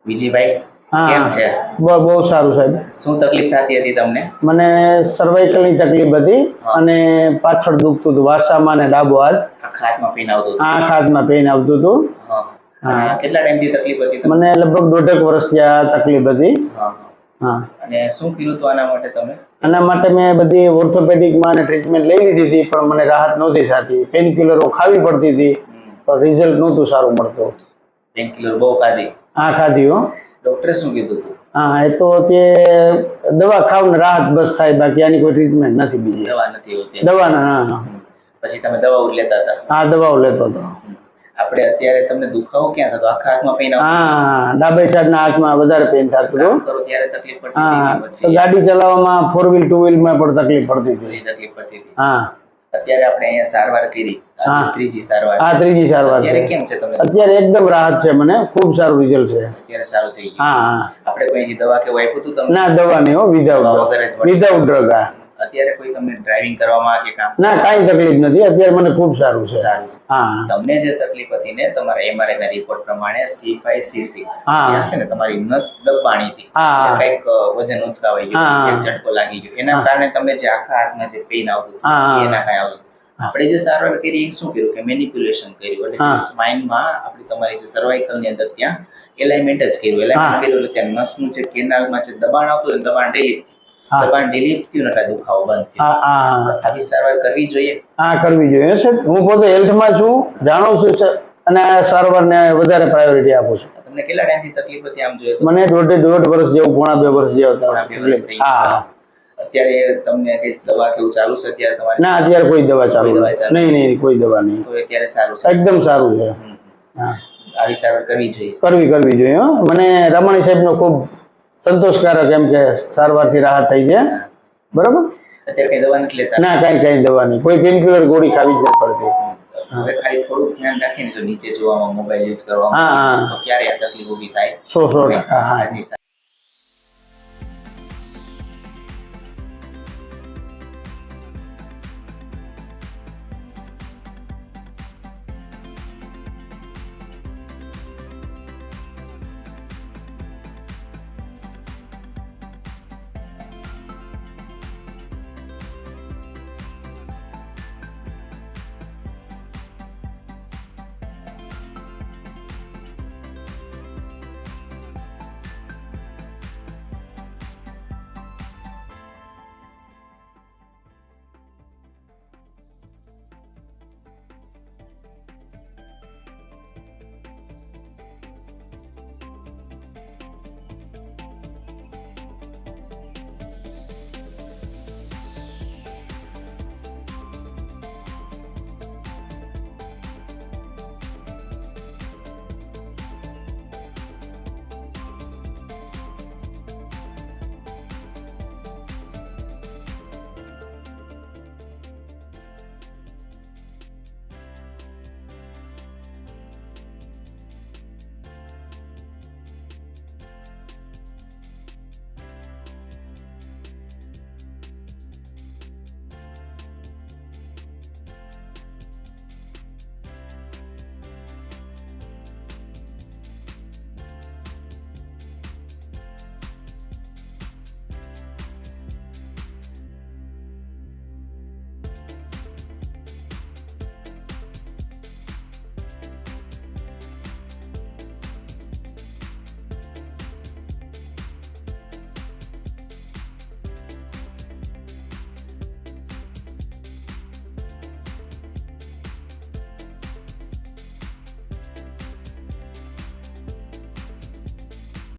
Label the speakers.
Speaker 1: વિજયભાઈ
Speaker 2: હા
Speaker 1: કેમ છે?
Speaker 2: બહુ સારું સાહેબ.
Speaker 1: શું તકલીફ થતી હતી તમને?
Speaker 2: મને સર્વાઇકલની તકલીફ હતી અને પાછળ દુખતું હતું, વાસામાં ને ડાબો હાથ.
Speaker 1: આખા હાથમાં પેઇન આવતું હતું?
Speaker 2: આંખ હાથમાં પેઇન આવતું હતું.
Speaker 1: અને કેટલા ટાઈમથી તકલીફ હતી તમને?
Speaker 2: મને લગભગ 1.5 વર્ષથી આ તકલીફ હતી. હા.
Speaker 1: અને શું કર્યું હતું આના માટે તમે?
Speaker 2: આના માટે મેં બધી ઓર્થોપેડિકમાં ટ્રીટમેન્ટ લઈ લીધી હતી, પણ મને રાહત નહોતી થતી. પેનકિલરો ખાવી પડતી હતી, પણ રિઝલ્ટ નહોતું સારું મળતું.
Speaker 1: પેનકિલર બહુ ખાધી?
Speaker 2: હા, ખાધી હો.
Speaker 1: ડોક્ટરે શું કીધું હતું?
Speaker 2: હા, એ તો તે દવા ખાવ ને રાહત બસ થાય, બાકી આની કોઈ ટ્રીટમેન્ટ નથી બીજી.
Speaker 1: દવા નથી હોતી?
Speaker 2: દવા ના.
Speaker 1: પછી તમે દવાઓ લેતા હતા?
Speaker 2: હા, દવાઓ લેતો હતો.
Speaker 1: આપણે અત્યારે તમને દુખાવો ક્યાં થતો? આખા હાથમાં પેઇન આવતું?
Speaker 2: હા, ડાબી સાઈડના હાથમાં વધારે પેઇન થતું હતું.
Speaker 1: કરો ત્યારે તકલીફ પડતી
Speaker 2: હા,
Speaker 1: હતી?
Speaker 2: તો ગાડી ચલાવવામાં 4 વ્હીલ 2 વ્હીલમાં પણ તકલીફ પડતી હતી.
Speaker 1: તકલીફ પડતી હતી?
Speaker 2: હા.
Speaker 1: અત્યારે આપણે અહીંયા સારવાર કરી, ત્રીજી સારવાર.
Speaker 2: હા, ત્રીજી સારવાર.
Speaker 1: અત્યારે કેમ છે તમને?
Speaker 2: અત્યારે એકદમ રાહત છે, મને ખૂબ સારું રિઝલ્ટ છે.
Speaker 1: અત્યારે સારું થઈ ગયું?
Speaker 2: હા.
Speaker 1: આપણે કોઈ દવા કે આપ્યું હતું તમને?
Speaker 2: ના, દવા નહીં હો, વિધાઉટ ડ્રગ.
Speaker 1: અત્યારે કોઈ તમને ડ્રાઇવિંગ કરવામાં કે કામ?
Speaker 2: ના, કાંઈ તકલીફ નથી. અત્યારે મને ખૂબ સારું છે. હા.
Speaker 1: તમને જે તકલીફ હતી ને, તમારા એમઆરઆઈ ના રિપોર્ટ પ્રમાણે C5 C6
Speaker 2: હા
Speaker 1: છે ને, તમારી નસ દબાણી હતી,
Speaker 2: હા,
Speaker 1: કઈક વજન ઉચકાવાઈ ગયું, એક ઝટકો લાગી ગયો, એના કારણે તમને જે આખા હાથમાં જે પેઇન આવતું એના કારણે આવતું. આપણે જે સારવાર કરી એ શું કર્યું કે મેનિપ્યુલેશન કર્યું, એટલે સ્પાઇનમાં આપણી તમારી જે સર્વાઇકલ ની અંદર ત્યાં એલાઇનમેન્ટ જ કર્યું. એલાઇનમેન્ટ કર્યું એટલે ત્યાં નસનું જે કેનાલમાં જે દબાણ આવતું હોય, દબાણ રિલીફ થયું એટલે દુખાવો બંધ થયો. આવી સારવાર કરવી જોઈએ?
Speaker 2: હા, કરવી જોઈએ સર. હું પોતે હેલ્થમાં છું, જાણું છું સર, અને સારવારને વધારે પ્રાયોરિટી આપું છું.
Speaker 1: તમને કેટલા ટાઈમથી તકલીફ હતી આમ જોઈએ તો?
Speaker 2: મને 1.5 વર્ષ જેવું, પોણા 2 વર્ષ જેવું.
Speaker 1: પોણા 2 વર્ષ થઈ ગયા. અત્યારે તમને કઈ દવા કેવું ચાલુ છે અત્યારે તમારે?
Speaker 2: ના, અત્યારે કોઈ દવા ચાલુ નહીં. કોઈ દવા નહીં.
Speaker 1: તો અત્યારે સારું છે? એકદમ
Speaker 2: સારું છે. હા,
Speaker 1: આવી સારવાર કરવી જોઈએ?
Speaker 2: કરવી જોઈએ. મને રમણી સાહેબનો ખૂબ સંતોષકારક એમ કે સારવારથી રાહત થઈ છે. બરાબર.
Speaker 1: અત્યારે કઈ દવા નથી લેતા? ના,
Speaker 2: કઈ દવા નહીં. કોઈ પેનકિલર ગોળી ખાવી જ નથી પડતી.
Speaker 1: હવે ખાલી થોડું ધ્યાન રાખીને જો નીચે જોવામાં, મોબાઈલ યુઝ કરવામાં, તો ક્યારે આ તકલીફ ઊભી થાય?
Speaker 2: 100%.